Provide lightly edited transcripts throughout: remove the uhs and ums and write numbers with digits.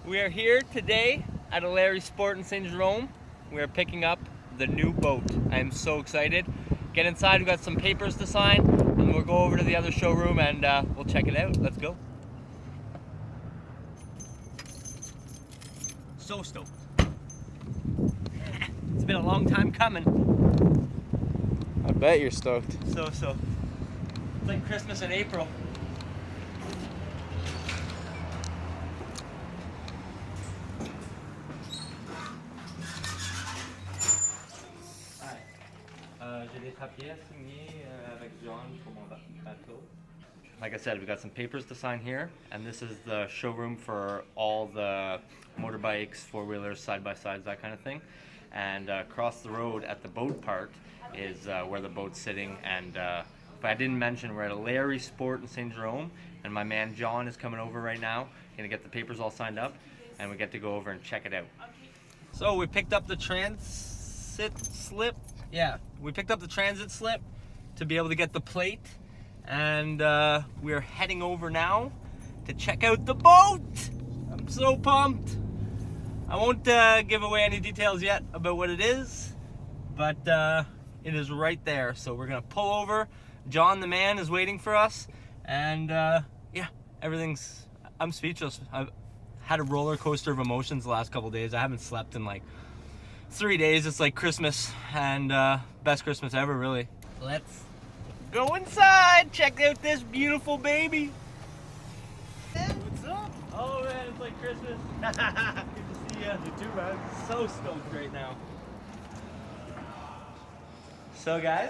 We are here today at Larry's Sport in St. Jerome. We are picking up the new boat. I am so excited. Get inside, we've got some papers to sign, and we'll go over to the other showroom and we'll check it out. Let's go. So stoked. It's been a long time coming. I bet you're stoked. So. It's like Christmas in April. J'ai des papiers signés avec John pour mon bateau. Like I said, we got some papers to sign here, and this is the showroom for all the motorbikes, four-wheelers, side-by-sides, that kind of thing. And across the road at the boat part is where the boat's sitting. And if I didn't mention, we're at Larry's Sport in St. Jerome, and my man John is coming over right now. Gonna get the papers all signed up, and we get to go over and check it out. So we picked up the transit slip. Yeah, we picked up the transit slip to be able to get the plate, and we're heading over now to check out the boat. I'm so pumped. I won't give away any details yet about what it is, but it is right there. So we're gonna pull over. John the man is waiting for us, and yeah, I'm speechless. I've had a roller coaster of emotions the last couple days. I haven't slept in like 3 days. It's like Christmas, and best Christmas ever, really. Let's go inside, check out this beautiful baby. What's up? Oh man, it's like Christmas. Good to see you. You too, man. So stoked right now. So guys,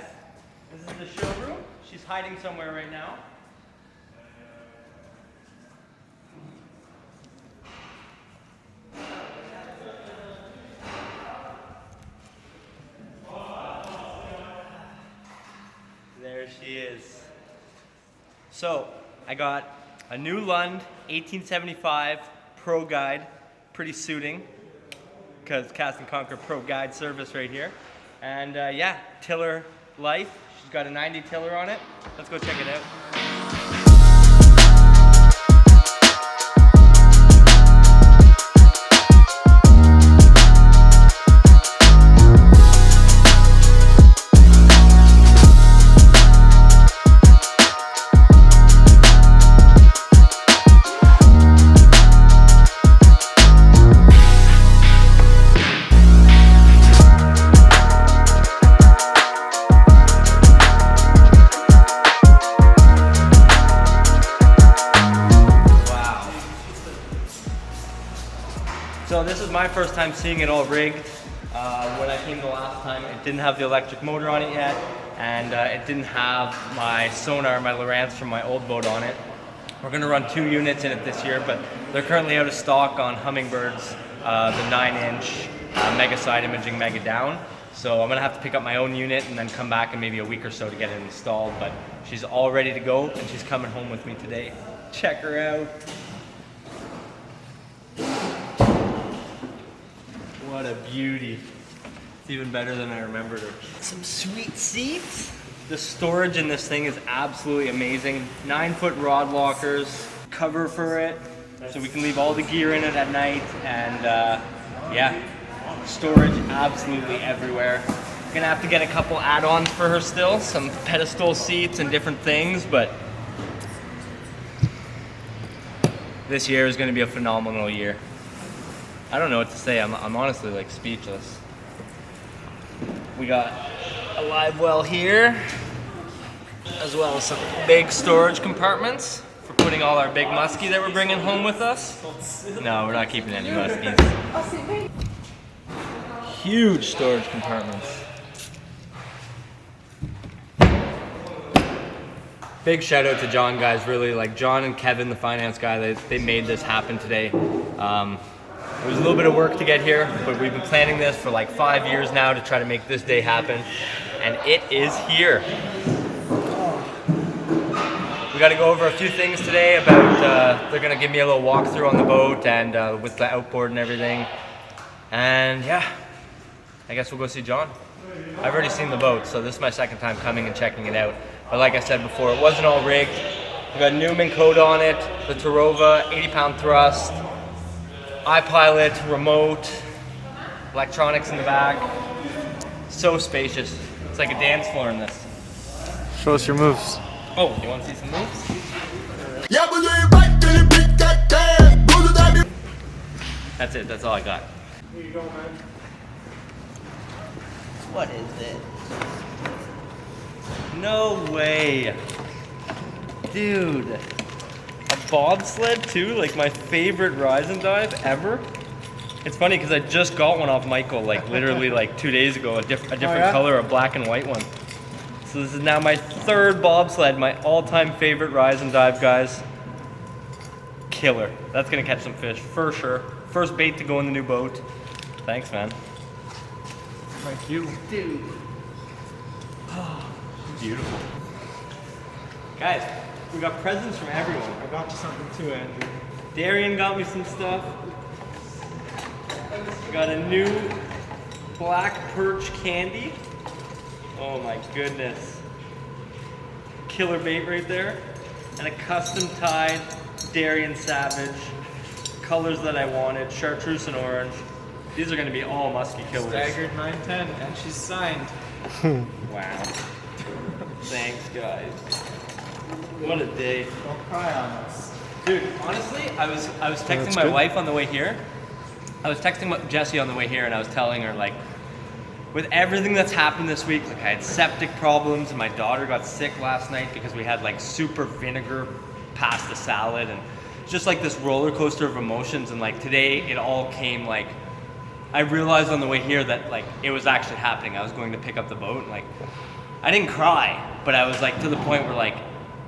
this is the showroom. She's hiding somewhere right now. There she is. So, I got a new Lund 1875 Pro Guide, pretty suiting, because Cast and Conquer Pro Guide service right here. And yeah, tiller life. She's got a 90 tiller on it. Let's go check it out. So this is my first time seeing it all rigged. When I came the last time, it didn't have the electric motor on it yet, and it didn't have my sonar, my Lowrance from my old boat on it. We're gonna run 2 units in it this year, but they're currently out of stock on Humminbird's, the 9-inch Mega Side Imaging Mega Down. So I'm gonna have to pick up my own unit and then come back in maybe a week or so to get it installed, but she's all ready to go, and she's coming home with me today. Check her out. What a beauty. It's even better than I remembered her. Some sweet seats. The storage in this thing is absolutely amazing. 9-foot rod lockers, cover for it, so we can leave all the gear in it at night, and yeah, storage absolutely everywhere. I'm gonna have to get a couple add-ons for her still, some pedestal seats and different things, but this year is gonna be a phenomenal year. I don't know what to say. I'm honestly like speechless. We got a live well here, as well as some big storage compartments for putting all our big muskie that we're bringing home with us. No, we're not keeping any muskies. Huge storage compartments. Big shout out to John, guys. Really, like John and Kevin, the finance guy, they made this happen today. It was a little bit of work to get here, but we've been planning this for like 5 years now to try to make this day happen, and it is here. We got to go over a few things today about, they're going to give me a little walkthrough on the boat and with the outboard and everything. And yeah, I guess we'll go see John. I've already seen the boat, so this is my second time coming and checking it out. But like I said before, it wasn't all rigged. We got Newman coat on it, the Tarova, 80-pound thrust. iPilot, remote, electronics in the back. So spacious. It's like a dance floor in this. Show us your moves. Oh, you want to see some moves? That's it, that's all I got. Here you go, man. What is it? No way. Dude. A bobsled too? Like my favorite rise and dive ever? It's funny because I just got one off Michael like literally like 2 days ago, a different color, a black and white one. So this is now my third bobsled, my all-time favorite rise and dive, guys. Killer. That's gonna catch some fish for sure. First bait to go in the new boat. Thanks, man. Thank you. Dude. Beautiful. Guys, we got presents from everyone. I got you something too, Andy. Darian got me some stuff. Got a new black perch candy. Oh my goodness. Killer bait right there. And a custom tied Darian Savage. Colors that I wanted, chartreuse and orange. These are gonna be all musky killers. Staggered 910, and she's signed. Wow. Thanks, guys. What a day. Don't cry on us. Dude, honestly, I was texting my wife on the way here. I was texting Jessie on the way here, and I was telling her, like, with everything that's happened this week, like I had septic problems, and my daughter got sick last night because we had like super vinegar pasta salad, and just like this roller coaster of emotions. And like today, it all came like, I realized on the way here that like it was actually happening. I was going to pick up the boat, and like I didn't cry, but I was like to the point where like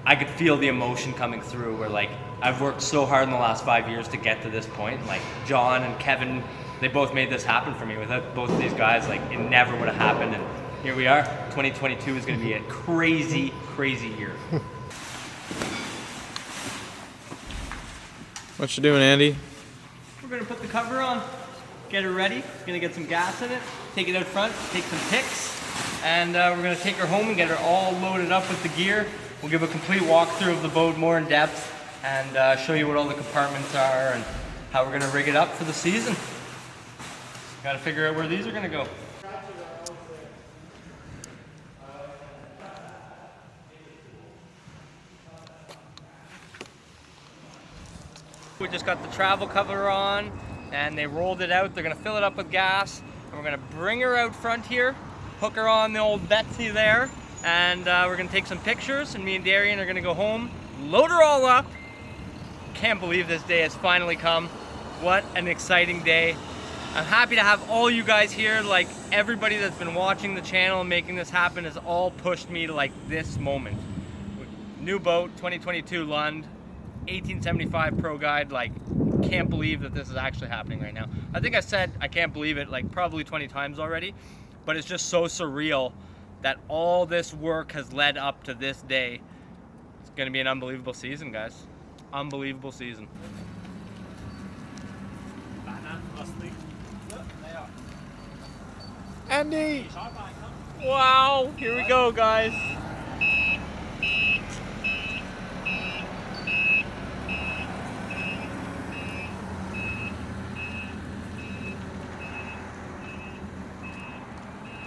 I could feel the emotion coming through, where like I've worked so hard in the last 5 years to get to this point. Like John and Kevin, they both made this happen for me. Without both of these guys, like it never would have happened. And here we are. 2022 is going to be a crazy, crazy year. What you doing, Andy? We're going to put the cover on, get her ready. Going to get some gas in it, take it out front, take some pics, and we're going to take her home and get her all loaded up with the gear. We'll give a complete walkthrough of the boat more in depth and show you what all the compartments are and how we're going to rig it up for the season. Got to figure out where these are going to go. We just got the travel cover on and they rolled it out. They're going to fill it up with gas and we're going to bring her out front here, hook her on the old Betsy there, and we're going to take some pictures, and me and Darian are going to go home, load her all up. Can't believe this day has finally come. What an exciting day. I'm happy to have all you guys here. Like everybody that's been watching the channel and making this happen has all pushed me to like this moment. New boat, 2022 Lund, 1875 Pro Guide. Like, can't believe that this is actually happening right now. I think I said I can't believe it like probably 20 times already, but it's just so surreal that all this work has led up to this day. It's gonna be an unbelievable season, guys. Unbelievable season. Andy! Wow, here we go, guys.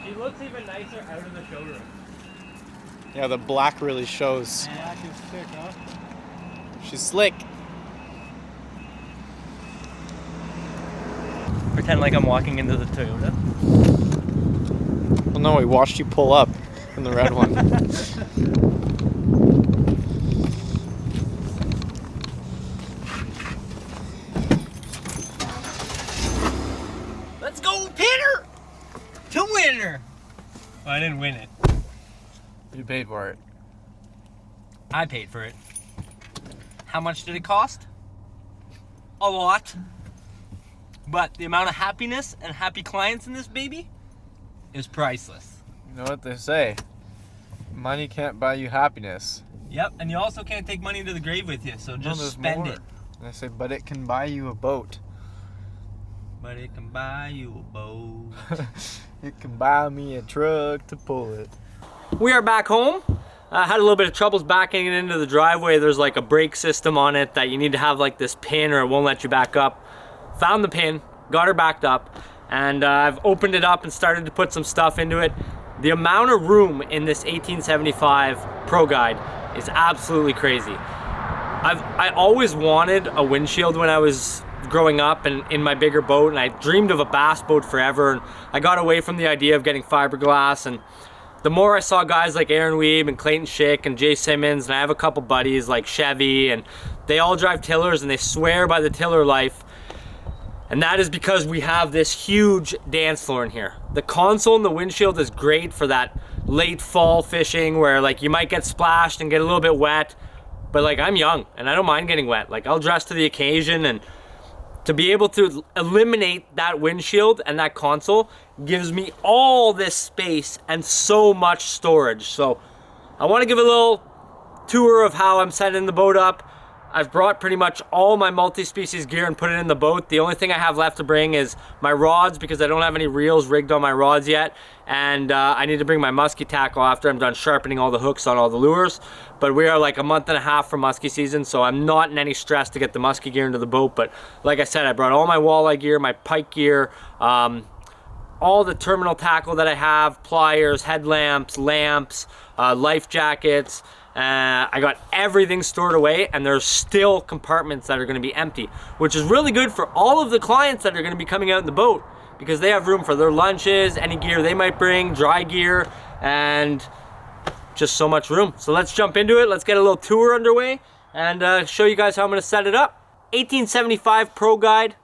She looks even nicer out of the showroom. Yeah, the black really shows. Yeah, she's sick, huh? She's slick. Pretend like I'm walking into the Toyota. Well, no, we watched you pull up in the red one. Let's go, Peter! To winner! Well, I didn't win it. You paid for it. I paid for it. How much did it cost? A lot. But the amount of happiness and happy clients in this baby is priceless. You know what they say? Money can't buy you happiness. Yep, and you also can't take money to the grave with you, so just there's spend more. it. They say, but it can buy you a boat. But it can buy you a boat. It can buy me a truck to pull it. We are back home. I had a little bit of troubles backing it into the driveway. There's like a brake system on it that you need to have like this pin or it won't let you back up. found the pin, got her backed up, and I've opened it up and started to put some stuff into it. The amount of room in this 1875 Pro Guide is absolutely crazy. I always wanted a windshield when I was growing up and in my bigger boat, and I dreamed of a bass boat forever, and I got away from the idea of getting fiberglass. And the more I saw guys like Aaron Weeb and Clayton Schick and Jay Simmons, and I have a couple buddies like Chevy, and they all drive tillers and they swear by the tiller life. And that is because we have this huge dance floor in here. The console and the windshield is great for that late fall fishing where like you might get splashed and get a little bit wet, but like I'm young and I don't mind getting wet. Like I'll dress to the occasion, and to be able to eliminate that windshield and that console gives me all this space and so much storage. So I want to give a little tour of how I'm setting the boat up. I've brought pretty much all my multi-species gear and put it in the boat. The only thing I have left to bring is my rods, because I don't have any reels rigged on my rods yet. And I need to bring my muskie tackle after I'm done sharpening all the hooks on all the lures. But we are like a month and a half from muskie season, so I'm not in any stress to get the muskie gear into the boat. But like I said, I brought all my walleye gear, my pike gear, all the terminal tackle that I have, pliers, headlamps, lamps, life jackets. I got everything stored away, and there's still compartments that are going to be empty, which is really good for all of the clients that are going to be coming out in the boat, because they have room for their lunches, any gear they might bring, dry gear, and just so much room. So let's jump into it. Let's get a little tour underway and show you guys how I'm going to set it up. 1875 Pro Guide.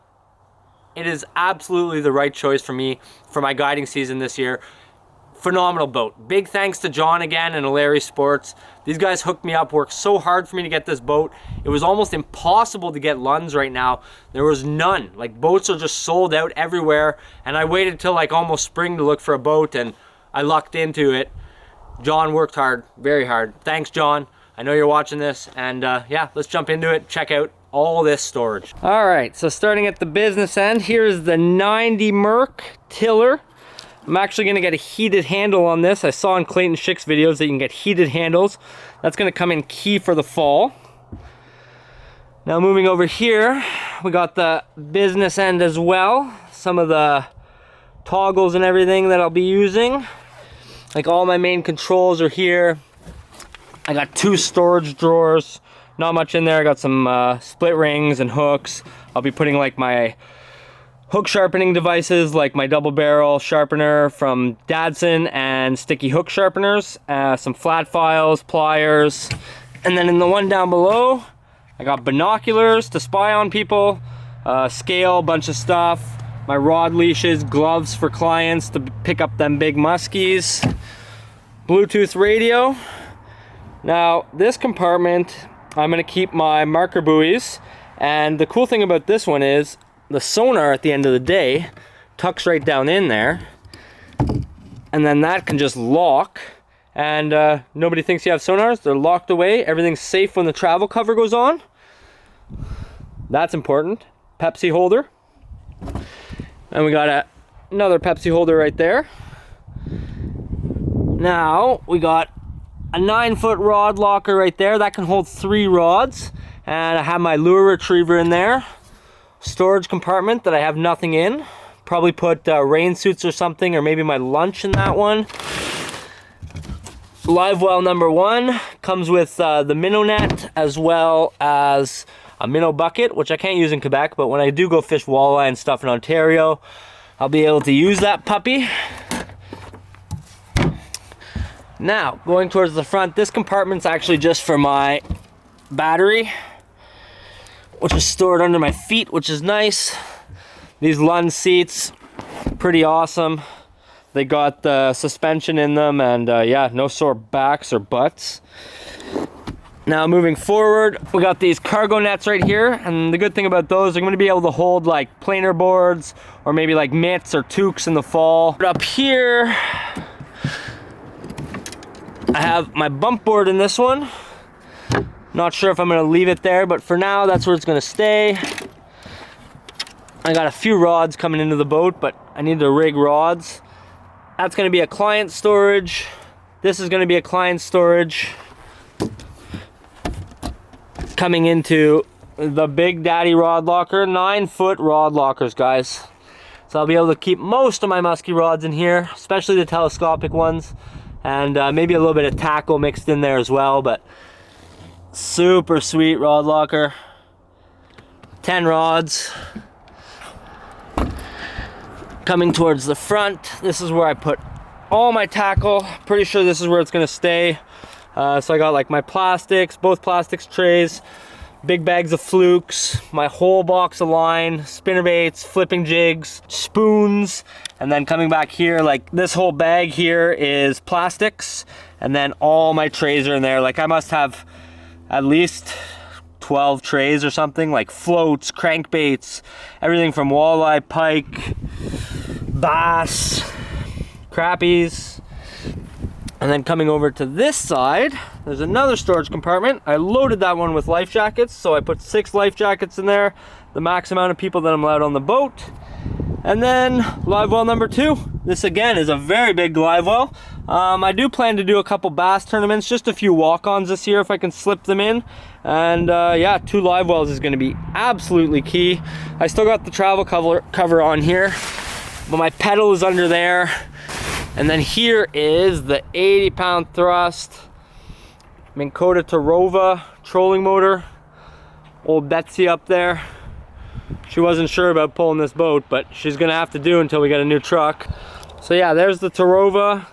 It is absolutely the right choice for me for my guiding season this year. Phenomenal boat. Big thanks to John again and Larry Sports. These guys hooked me up, worked so hard for me to get this boat. It was almost impossible to get Lunds right now. There was none. Like, boats are just sold out everywhere, and I waited till like almost spring to look for a boat, and I lucked into it. John worked hard, very hard. Thanks, John. I know you're watching this, and yeah, let's jump into it. Check out all this storage. All right, so starting at the business end, here's the 90 Merc tiller. I'm actually going to get a heated handle on this. I saw in Clayton Schick's videos that you can get heated handles. That's going to come in key for the fall. Now moving over here, we got the business end as well. Some of the toggles and everything that I'll be using. Like all my main controls are here. I got 2 storage drawers. Not much in there. I got some split rings and hooks. I'll be putting like my hook sharpening devices, like my double barrel sharpener from Dadson and sticky hook sharpeners, some flat files, pliers, and then in the one down below I got binoculars to spy on people, scale, bunch of stuff, my rod leashes, gloves for clients to pick up them big muskies, Bluetooth radio. Now this compartment I'm going to keep my marker buoys, and the cool thing about this one is the sonar at the end of the day tucks right down in there, and then that can just lock, and nobody thinks you have sonars. They're locked away. Everything's safe when the travel cover goes on. That's important. Pepsi holder, and we got another Pepsi holder right there. Now we got a 9-foot rod locker right there that can hold 3 rods, and I have my lure retriever in there. Storage compartment that I have nothing in. Probably put rain suits or something, or maybe my lunch in that one. Live well number 1 comes with the minnow net, as well as a minnow bucket, which I can't use in Quebec, but when I do go fish walleye and stuff in Ontario, I'll be able to use that puppy. Now, going towards the front, this compartment's actually just for my battery, which is stored under my feet, which is nice. These Lund seats, pretty awesome. They got the suspension in them, and yeah, no sore backs or butts. Now moving forward, we got these cargo nets right here, and the good thing about those, they're going to be able to hold like planer boards or maybe like mitts or toques in the fall. But up here, I have my bump board in this one. Not sure if I'm going to leave it there, but for now that's where it's going to stay. I got a few rods coming into the boat, but I need to rig rods. That's going to be a client storage. This is going to be a client storage. Coming into the Big Daddy rod locker, 9-foot rod lockers, guys. So I'll be able to keep most of my musky rods in here, especially the telescopic ones, and maybe a little bit of tackle mixed in there as well, but super sweet rod locker. 10 rods. Coming towards the front, this is where I put all my tackle. Pretty sure this is where it's gonna stay. So I got like my plastics, both plastics trays, big bags of flukes, my whole box of line, spinnerbaits, flipping jigs, spoons, and then coming back here, like this whole bag here is plastics, and then all my trays are in there. Like I must have at least 12 trays or something, like floats, crankbaits, everything from walleye, pike, bass, crappies. And then coming over to this side, there's another storage compartment. I loaded that one with life jackets, so I put 6 life jackets in there, the max amount of people that I'm allowed on the boat. And then live well number 2. This again is a very big live well. I do plan to do a couple bass tournaments, just a few walk-ons this year if I can slip them in. And yeah, 2 live wells is going to be absolutely key. I still got the travel cover on here, but my pedal is under there. And then here is the 80-pound thrust Minn Kota Tarova trolling motor. Old Betsy up there. She wasn't sure about pulling this boat, but she's gonna have to do until we get a new truck. So yeah, there's the Tarova.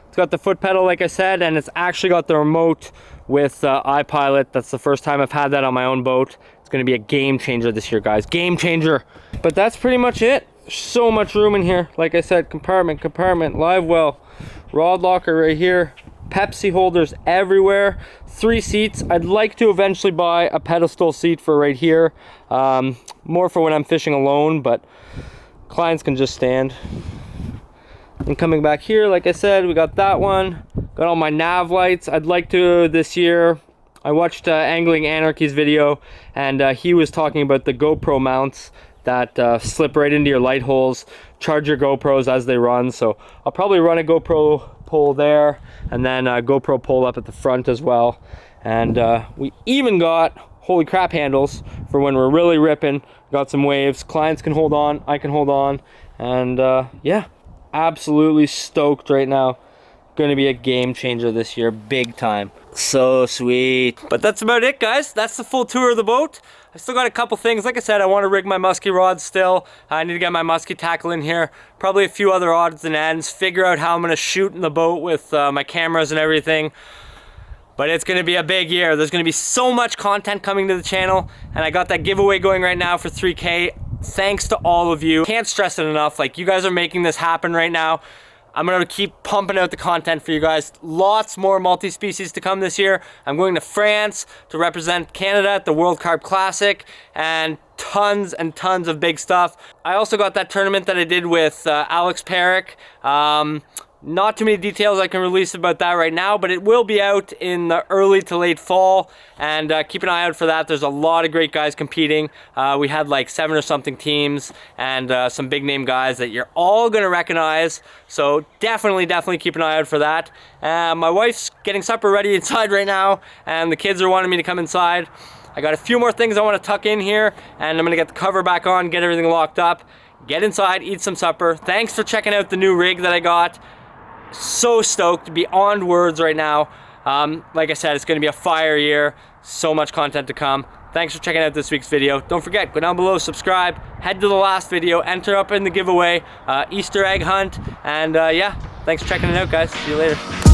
It's got the foot pedal, like I said, and it's actually got the remote with iPilot. That's the first time I've had that on my own boat. It's gonna be a game changer this year, guys. Game changer. But that's pretty much it. So much room in here. Like I said, compartment, live well, rod locker right here, Pepsi holders everywhere, 3 seats. I'd like to eventually buy a pedestal seat for right here, more for when I'm fishing alone, but clients can just stand. And coming back here, like I said, we got that one, got all my nav lights. I'd like to this year, I watched Angling Anarchy's video, and he was talking about the GoPro mounts that slip right into your light holes, charge your GoPros as they run. So I'll probably run a GoPro pole there, and then a GoPro pole up at the front as well. And we even got, holy crap, handles for when we're really ripping. Got some waves, clients can hold on, I can hold on, and yeah, absolutely stoked right now. Gonna be a game changer this year, big time. So sweet. But that's about it, guys. That's the full tour of the boat. I still got a couple things. Like I said, I want to rig my musky rods still. I need to get my musky tackle in here. Probably a few other odds and ends. Figure out how I'm going to shoot in the boat with my cameras and everything. But it's going to be a big year. There's going to be so much content coming to the channel. And I got that giveaway going right now for 3K. Thanks to all of you. Can't stress it enough. Like, you guys are making this happen right now. I'm gonna keep pumping out the content for you guys. Lots more multi-species to come this year. I'm going to France to represent Canada at the World Carp Classic, and tons and tons of big stuff. I also got that tournament that I did with Alex Perrick. Not too many details I can release about that right now, but it will be out in the early to late fall, and keep an eye out for that. There's a lot of great guys competing. We had like 7 or something teams, and some big name guys that you're all gonna recognize. So definitely keep an eye out for that. My wife's getting supper ready inside right now, and the kids are wanting me to come inside. I got a few more things I want to tuck in here, and I'm gonna get the cover back on, get everything locked up, get inside, eat some supper. Thanks for checking out the new rig that I got. So stoked, beyond words right now. Like I said, it's going to be a fire year. So much content to come. Thanks for checking out this week's video. Don't forget, go down below, subscribe, head to the last video, enter up in the giveaway, Easter egg hunt, and yeah, thanks for checking it out, guys. See you later.